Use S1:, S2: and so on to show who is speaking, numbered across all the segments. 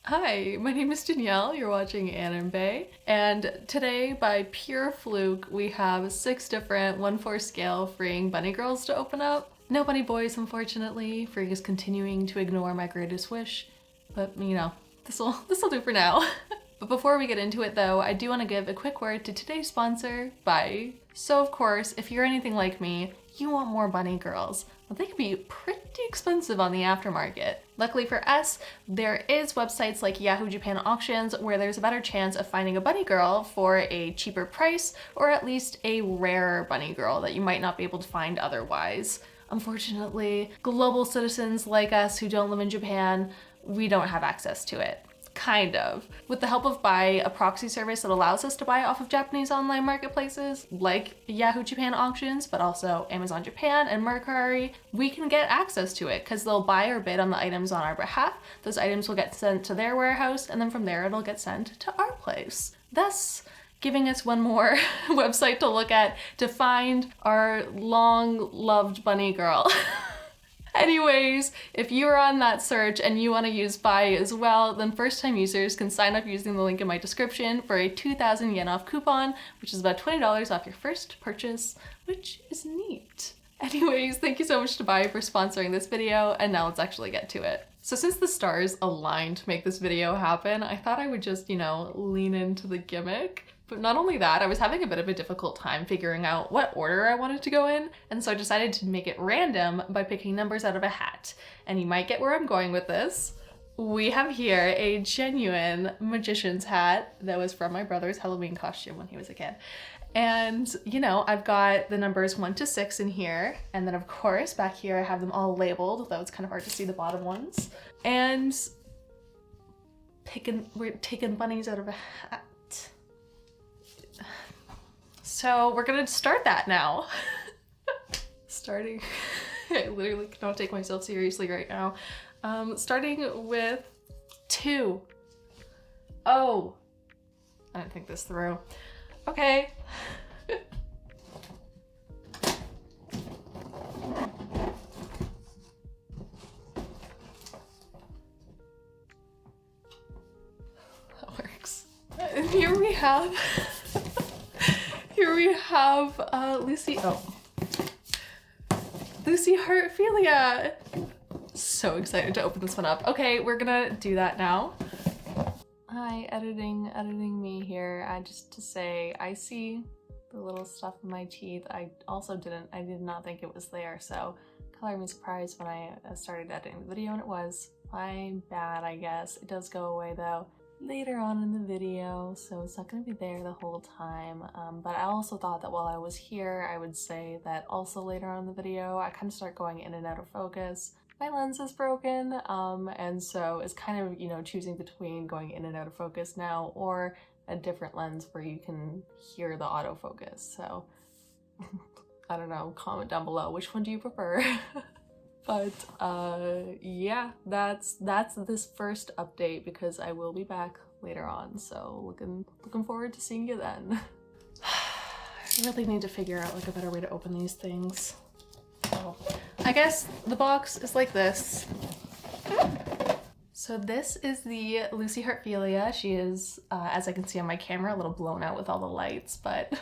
S1: Hi, my name is Danielle, you're watching Anime, and today, by pure fluke, we have 6 different 1/4 scale freeing bunny girls to open up. No bunny boys, unfortunately. Free is continuing to ignore my greatest wish, but you know, this'll do for now. But before we get into it though, I do want to give a quick word to today's sponsor, Buyee. So of course, if you're anything like me, you want more bunny girls. Well, they can be pretty expensive on the aftermarket. Luckily for us, there is websites like Yahoo Japan Auctions where there's a better chance of finding a bunny girl for a cheaper price, or at least a rarer bunny girl that you might not be able to find otherwise. Unfortunately, global citizens like us who don't live in Japan, we don't have access to it. Kind of. With the help of Buyee, a proxy service that allows us to buy off of Japanese online marketplaces like Yahoo Japan Auctions, but also Amazon Japan and Mercari, we can get access to it because they'll buy or bid on the items on our behalf. Those items will get sent to their warehouse, and then from there it'll get sent to our place. Thus, giving us one more website to look at to find our long-loved bunny girl. Anyways, if you're on that search and you want to use Buyee as well, then first-time users can sign up using the link in my description for a 2,000 yen off coupon, which is about $20 off your first purchase, which is neat. Anyways, thank you so much to Buyee for sponsoring this video, and now let's actually get to it. So since the stars aligned to make this video happen, I thought I would just, lean into the gimmick. But not only that, I was having a bit of a difficult time figuring out what order I wanted to go in, and so I decided to make it random by picking numbers out of a hat. And you might get where I'm going with this. We have here a genuine magician's hat that was from my brother's Halloween costume when he was a kid. And, I've got the numbers 1 to 6 in here. And then of course, back here I have them all labeled, though it's kind of hard to see the bottom ones. And we're taking bunnies out of a hat. So we're gonna start that now. I literally cannot take myself seriously right now. Starting with 2. Oh, I didn't think this through. Okay. That works. And here we have Lucy Heartphilia. So excited to open this one up. Okay, we're gonna do that now. Hi, editing me here. Just to say, I see the little stuff in my teeth. I did not think it was there, so color me surprised when I started editing the video, and it was. My bad, I guess. It does go away though later on in the video, so it's not going to be there the whole time. But I also thought that while I was here, I would say that also later on in the video, I kind of start going in and out of focus. My lens is broken, and so it's kind of, choosing between going in and out of focus now or a different lens where you can hear the autofocus. So I don't know, comment down below, which one do you prefer? But yeah, that's this first update because I will be back later on. So looking forward to seeing you then. I really need to figure out a better way to open these things. So I guess the box is like this. So this is the Lucy Heartphilia. She is, as I can see on my camera, a little blown out with all the lights, but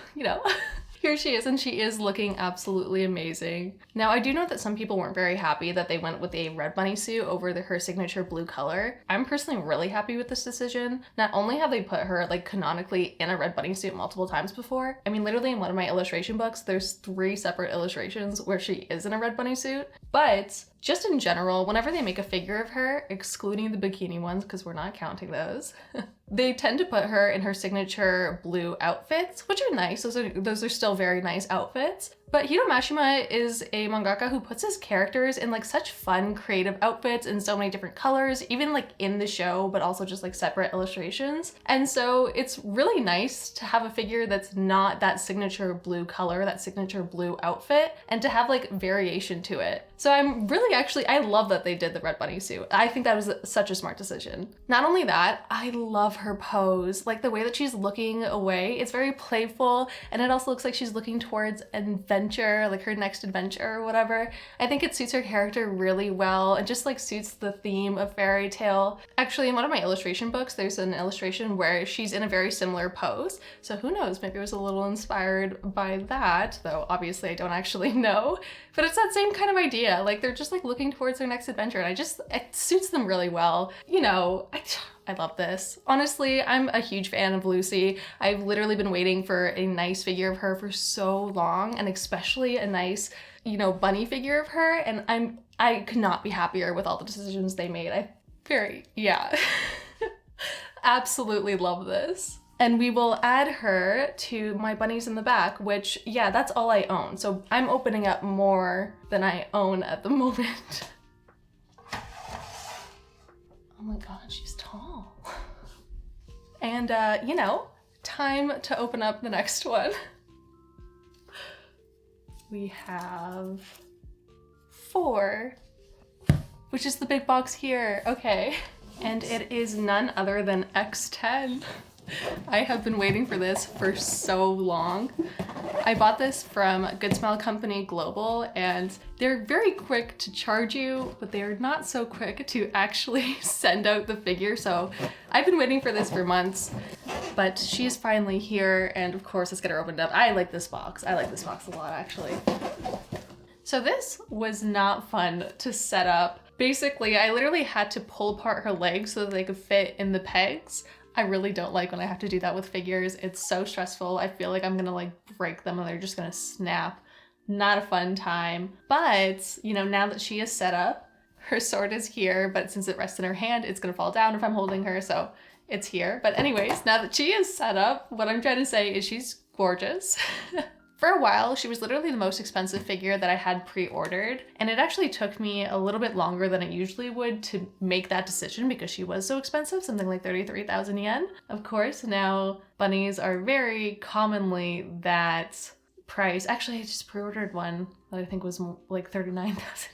S1: here she is, and she is looking absolutely amazing. Now, I do know that some people weren't very happy that they went with a red bunny suit over her signature blue color. I'm personally really happy with this decision. Not only have they put her canonically in a red bunny suit multiple times before, I mean, literally in one of my illustration books, there's 3 separate illustrations where she is in a red bunny suit, but just in general, whenever they make a figure of her, excluding the bikini ones, because we're not counting those, they tend to put her in her signature blue outfits, which are nice. Those are still very nice outfits. But Hiro Mashima is a mangaka who puts his characters in such fun, creative outfits in so many different colors, even in the show, but also just separate illustrations. And so it's really nice to have a figure that's not that signature blue color, that signature blue outfit, and to have variation to it. So I'm really I love that they did the red bunny suit. I think that was such a smart decision. Not only that, I love her pose. The way that she's looking away, it's very playful, and it also looks like she's looking towards an adventure, like her next adventure or whatever. I think it suits her character really well and just like suits the theme of fairy tale. Actually, in one of my illustration books, there's an illustration where she's in a very similar pose. So who knows, maybe it was a little inspired by that, though obviously I don't actually know. But it's that same kind of idea. Like they're just like looking towards their next adventure, and it suits them really well. You know, I love this. Honestly, I'm a huge fan of Lucy. I've literally been waiting for a nice figure of her for so long, and especially a nice, you know, bunny figure of her, and I could not be happier with all the decisions they made. Yeah. Absolutely love this. And we will add her to my bunnies in the back, which, yeah, that's all I own. So I'm opening up more than I own at the moment. Oh my god, she's tall. And, you know, time to open up the next one. We have 4, which is the big box here. Okay. And it is none other than X10. I have been waiting for this for so long. I bought this from Good Smile Company Global, and they're very quick to charge you, but they are not so quick to actually send out the figure. So I've been waiting for this for months, but she's finally here, and of course let's get her opened up. I like this box. I like this box a lot, actually. So this was not fun to set up. Basically, I literally had to pull apart her legs so that they could fit in the pegs. I really don't like when I have to do that with figures. It's so stressful. I feel like I'm gonna like break them and they're just gonna snap. Not a fun time. But, you know, now that she is set up, her sword is here, but since it rests in her hand, it's gonna fall down if I'm holding her, so it's here. But anyways, now that she is set up, what I'm trying to say is she's gorgeous. For a while, she was literally the most expensive figure that I had pre-ordered, and it actually took me a little bit longer than it usually would to make that decision because she was so expensive, something like 33,000 yen. Of course, now bunnies are very commonly that price. Actually, I just pre-ordered one that I think was like 39,000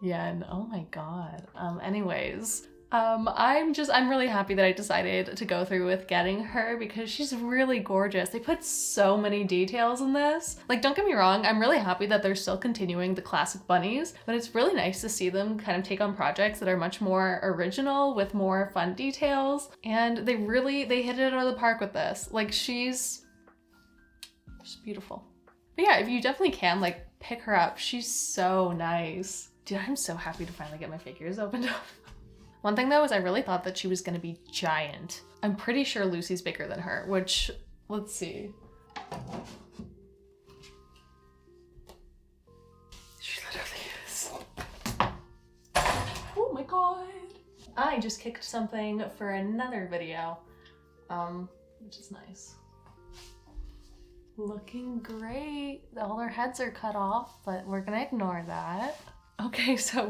S1: yen. Oh my god. Anyways. I'm really happy that I decided to go through with getting her because she's really gorgeous. They put so many details in this. Like, don't get me wrong, I'm really happy that they're still continuing the classic bunnies, but it's really nice to see them kind of take on projects that are much more original with more fun details. And they hit it out of the park with this. Like, she's beautiful. But yeah, if you definitely can, like, pick her up. She's so nice. Dude, I'm so happy to finally get my figures opened up. One thing though is I really thought that she was gonna be giant. I'm pretty sure Lucy's bigger than her, which, let's see. She literally is. Oh my god. I just kicked something for another video, which is nice. Looking great. All our heads are cut off, but we're gonna ignore that. Okay, so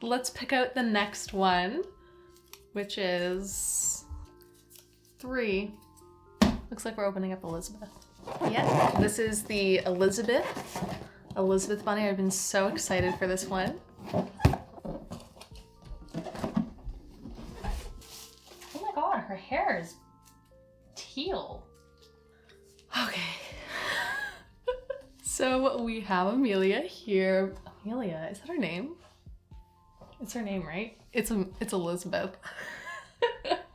S1: let's pick out the next one, which is 3. Looks like we're opening up Elizabeth. Yeah, this is the Elizabeth bunny. I've been so excited for this one. Oh my god, her hair is teal. Okay. So we have Amelia here. Amelia, is that her name? It's her name, right? It's Elizabeth.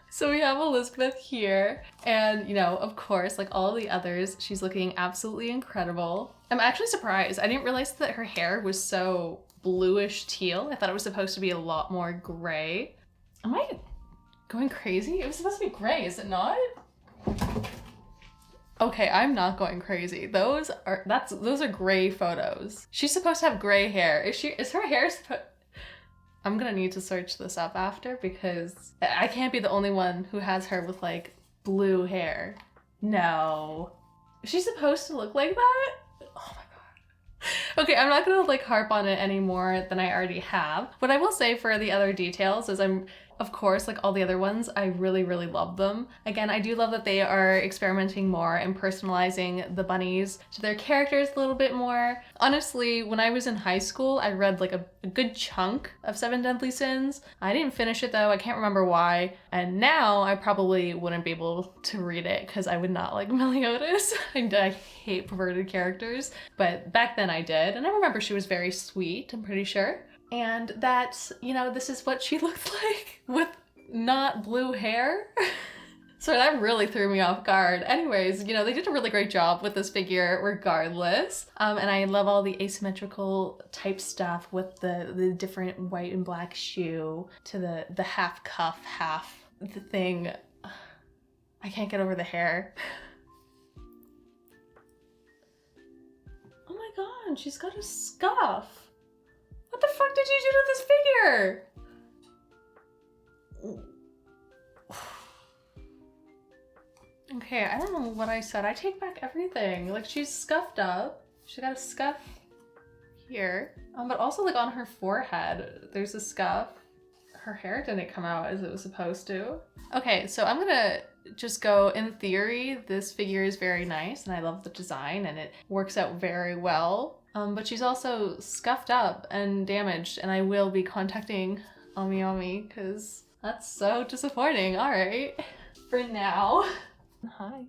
S1: So we have Elizabeth here, and you know, of course, like all the others, she's looking absolutely incredible. I'm actually surprised. I didn't realize that her hair was so bluish teal. I thought it was supposed to be a lot more gray. Am I going crazy? It was supposed to be gray, is it not? Okay, I'm not going crazy. Those are gray photos. She's supposed to have gray hair. Is her hair supposed... I'm gonna need to search this up after because I can't be the only one who has her with like blue hair. No. Is she supposed to look like that? Oh my Okay, I'm not gonna like harp on it any more than I already have. What I will say for the other details is of course, like all the other ones, I really, really love them. Again, I do love that they are experimenting more and personalizing the bunnies to their characters a little bit more. Honestly, when I was in high school, I read like a good chunk of Seven Deadly Sins. I didn't finish it though, I can't remember why. And now I probably wouldn't be able to read it because I would not like Meliodas. I hate perverted characters, but back then I did. And I remember she was very sweet, I'm pretty sure. And that, you know, this is what she looked like with not blue hair. So that really threw me off guard. Anyways, you know, they did a really great job with this figure regardless. And I love all the asymmetrical type stuff with the different white and black shoe to the half cuff, half the thing. I can't get over the hair. Oh my god, she's got a scuff. What the fuck did you do to this figure? Okay, I don't know what I said. I take back everything. Like, she's scuffed up. She got a scuff here. But also like on her forehead, there's a scuff. Her hair didn't come out as it was supposed to. Okay, so I'm gonna just go, in theory, this figure is very nice and I love the design and it works out very well. But she's also scuffed up and damaged, and I will be contacting Ami because that's so disappointing. All right, for now. Hi,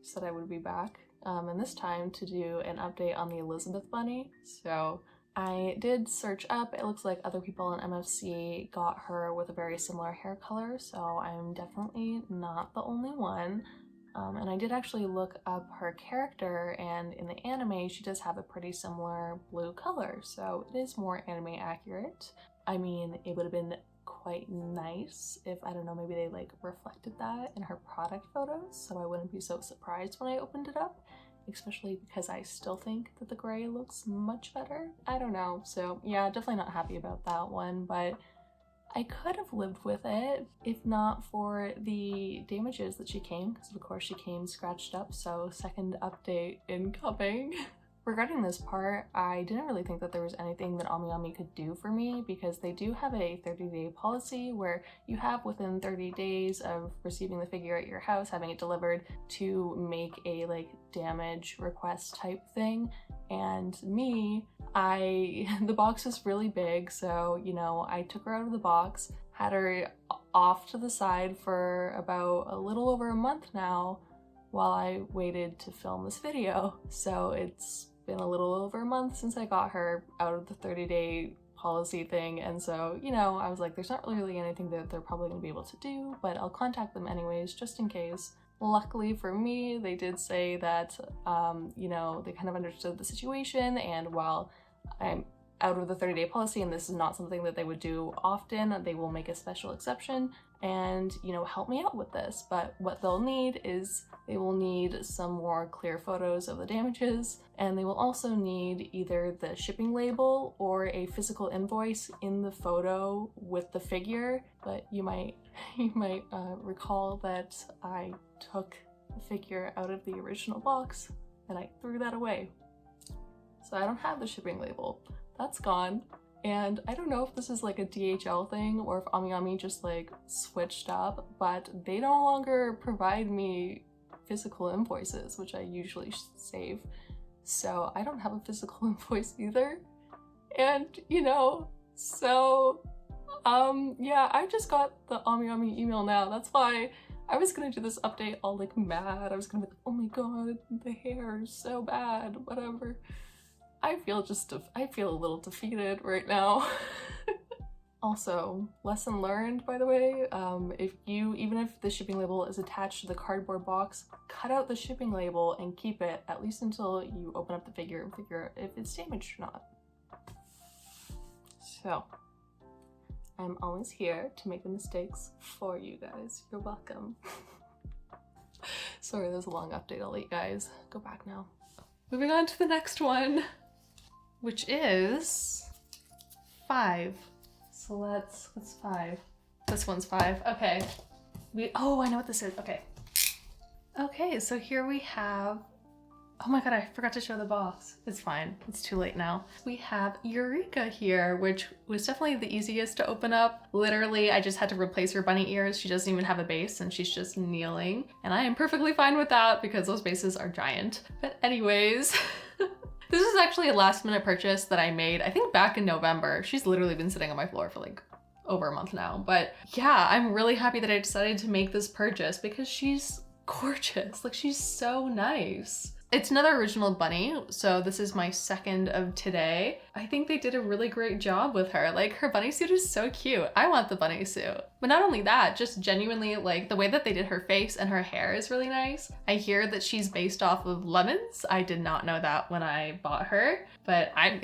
S1: said I would be back, and this time to do an update on the Elizabeth bunny. So I did search up, it looks like other people in MFC got her with a very similar hair color, so I'm definitely not the only one. And I did actually look up her character, and in the anime she does have a pretty similar blue color, so it is more anime accurate. I mean, it would have been quite nice if, I don't know, maybe they like reflected that in her product photos, so I wouldn't be so surprised when I opened it up, especially because I still think that the gray looks much better. I don't know, so yeah, definitely not happy about that one, but I could have lived with it if not for the damages that she came, because of course she came scratched up, so second update incoming. Regarding this part, I didn't really think that there was anything that Ami could do for me because they do have a 30-day policy where you have within 30 days of receiving the figure at your house, having it delivered, to make a like damage request type thing. And me, the box was really big, so you know, I took her out of the box, had her off to the side for about a little over a month now while I waited to film this video. So it's been a little over a month since I got her out of the 30-day policy thing, and so, you know, I was like, there's not really anything that they're probably going to be able to do, but I'll contact them anyways, just in case. Luckily for me, they did say that, you know, they kind of understood the situation, and while I'm out of the 30-day policy and this is not something that they would do often, they will make a special exception and, you know, help me out with this. But what they'll need is they will need some more clear photos of the damages, and they will also need either the shipping label or a physical invoice in the photo with the figure. But you might recall that I took the figure out of the original box and I threw that away. So I don't have the shipping label. That's gone. And I don't know if this is like a DHL thing or if Ami just like switched up, but they no longer provide me physical invoices, which I usually save. So I don't have a physical invoice either. And, you know, so, yeah, I just got the Ami email now. That's why I was gonna do this update all like mad. I was gonna be like, oh my god, the hair is so bad, whatever. I feel a little defeated right now. Also, lesson learned, by the way, even if the shipping label is attached to the cardboard box, cut out the shipping label and keep it at least until you open up the figure and figure out if it's damaged or not. So, I'm always here to make the mistakes for you guys. You're welcome. Sorry, that was a long update. I'll let you guys go back now. Moving on to the next one, which is 5. So what's 5? This one's 5. Okay. Oh, I know what this is. Okay. Okay, so here we have Oh my god, I forgot to show the box. It's fine, it's too late now. We have Eureka here, which was definitely the easiest to open up. Literally, I just had to replace her bunny ears. She doesn't even have a base and she's just kneeling. And I am perfectly fine with that because those bases are giant. But anyways, this is actually a last minute purchase that I made, I think back in November. She's literally been sitting on my floor for like over a month now. But yeah, I'm really happy that I decided to make this purchase because she's gorgeous. Like, she's so nice. It's another original bunny, so this is my second of today. I think they did a really great job with her. Like, her bunny suit is so cute. I want the bunny suit. But not only that, just genuinely, like, the way that they did her face and her hair is really nice. I hear that she's based off of lemons. I did not know that when I bought her, but I'm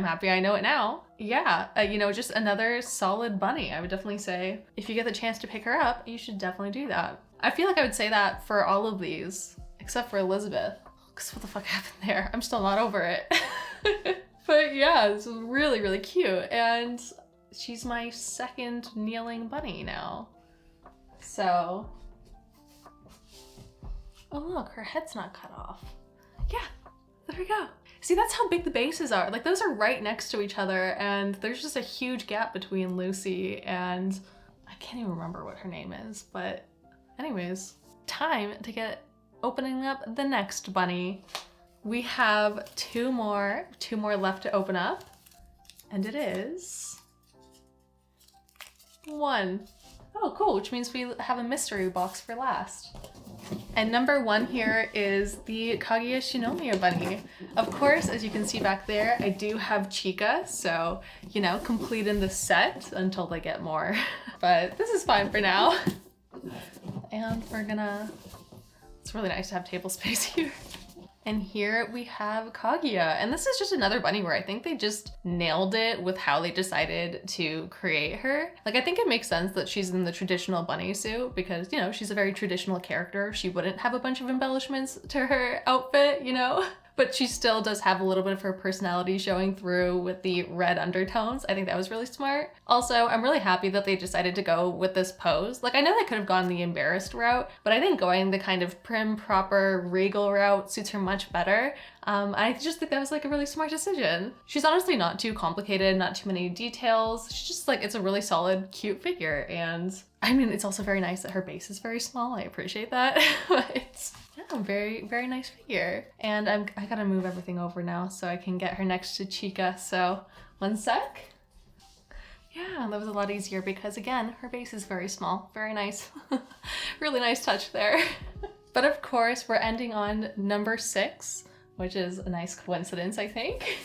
S1: happy I know it now. Yeah, you know, just another solid bunny. I would definitely say if you get the chance to pick her up, you should definitely do that. I feel like I would say that for all of these. Except for Elizabeth, because what the fuck happened there? I'm still not over it. But yeah, this is really, really cute. And she's my second kneeling bunny now. So, oh look, her head's not cut off. Yeah, there we go. See, that's how big the bases are. Like, those are right next to each other and there's just a huge gap between Lucy and I can't even remember what her name is, but anyways, time to get opening up the next bunny. We have two more left to open up, and it is one. Oh, cool, which means we have a mystery box for last. And number one here is the Kaguya-sama bunny. Of course, as you can see back there, I do have Chica, so, you know, complete in the set until they get more. But this is fine for now. And we're gonna, it's really nice to have table space here. And here we have Kaguya, and this is just another bunny where I think they just nailed it with how they decided to create her. Like, I think it makes sense that she's in the traditional bunny suit because, you know, she's a very traditional character. She wouldn't have a bunch of embellishments to her outfit, you know? But she still does have a little bit of her personality showing through with the red undertones. I think that was really smart. Also, I'm really happy that they decided to go with this pose. Like, I know they could have gone the embarrassed route, but I think going the kind of prim, proper, regal route suits her much better. I just think that was like a really smart decision. She's honestly not too complicated, not too many details. She's just like, it's a really solid, cute figure. And I mean, it's also very nice that her base is very small. I appreciate that. But yeah, very, very nice figure. And I gotta move everything over now so I can get her next to Chica. So one sec. Yeah, that was a lot easier because again, her base is very small. Very nice. Really nice touch there. But of course, we're ending on number 6, which is a nice coincidence, I think.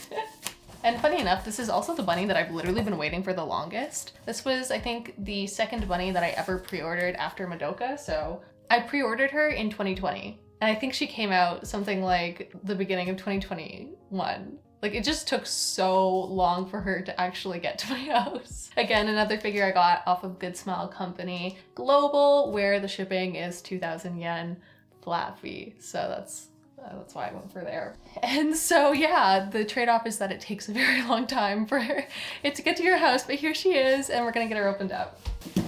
S1: And funny enough, this is also the bunny that I've literally been waiting for the longest. This was, I think, the second bunny that I ever pre-ordered after Madoka. So I pre-ordered her in 2020. And I think she came out something like the beginning of 2021. Like, it just took so long for her to actually get to my house. Again, another figure I got off of Good Smile Company Global, where the shipping is 2,000 yen flat fee. So that's why I went for there. And so yeah, the trade-off is that it takes a very long time for it to get to your house, but here she is, and we're gonna get her opened up.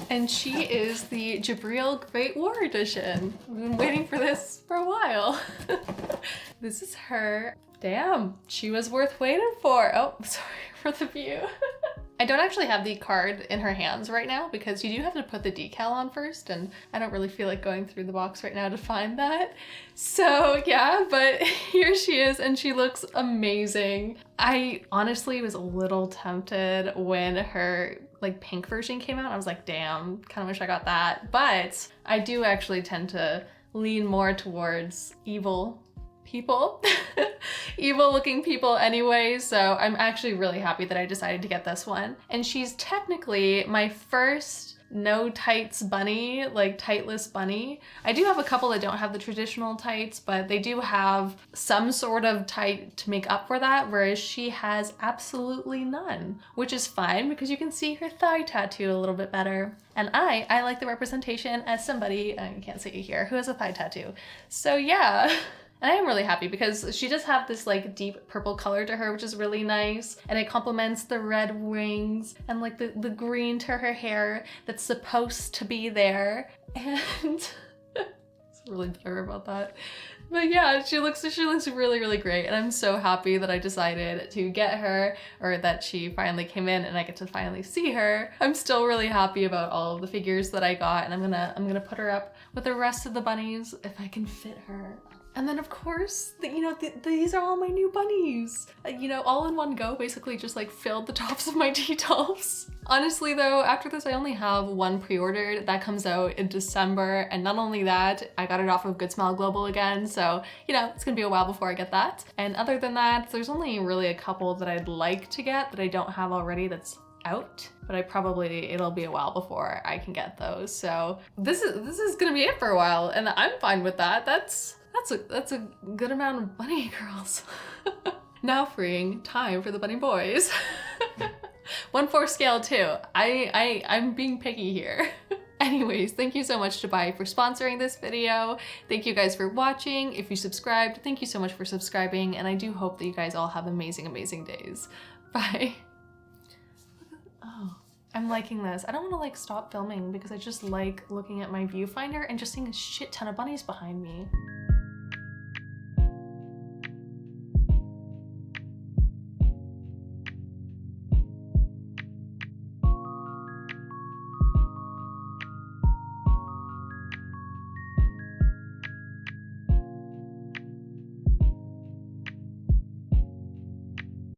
S1: And she is the Jabril Great War Edition. I've been waiting for this for a while. This is her. Damn, she was worth waiting for. Oh, sorry for the view. I don't actually have the card in her hands right now because you do have to put the decal on first, and I don't really feel like going through the box right now to find that. So yeah, but here she is and she looks amazing. I honestly was a little tempted when her like pink version came out. I was like, damn, kind of wish I got that. But I do actually tend to lean more towards evil people, evil looking people anyway, so I'm actually really happy that I decided to get this one. And she's technically my first no tights bunny, like tightless bunny. I do have a couple that don't have the traditional tights, but they do have some sort of tight to make up for that, whereas she has absolutely none, which is fine because you can see her thigh tattoo a little bit better. And I like the representation as somebody, I can't see it here, who has a thigh tattoo. So yeah. And I am really happy because she does have this like deep purple color to her, which is really nice. And it complements the red wings and like the green to her hair that's supposed to be there. And it's really bitter about that. But yeah, she looks really, really great. And I'm so happy that I decided to get her, or that she finally came in and I get to finally see her. I'm still really happy about all of the figures that I got, and I'm gonna put her up with the rest of the bunnies if I can fit her. And then of course, these are all my new bunnies. All in one go, basically just like filled the tops of my T-dolls. Honestly though, after this I only have one pre-ordered that comes out in December, and not only that, I got it off of Good Smile Global again, so it's gonna be a while before I get that. And other than that, there's only really a couple that I'd like to get that I don't have already that's out, but it'll be a while before I can get those. So this is gonna be it for a while, and I'm fine with that. That's a good amount of bunny girls. Now freeing time for the bunny boys. 1/4 scale too. I'm being picky here. Anyways, thank you so much to Buyee for sponsoring this video. Thank you guys for watching. If you subscribed, thank you so much for subscribing, and I do hope that you guys all have amazing, amazing days. Bye. Oh, I'm liking this. I don't want to stop filming because I just like looking at my viewfinder and just seeing a shit ton of bunnies behind me.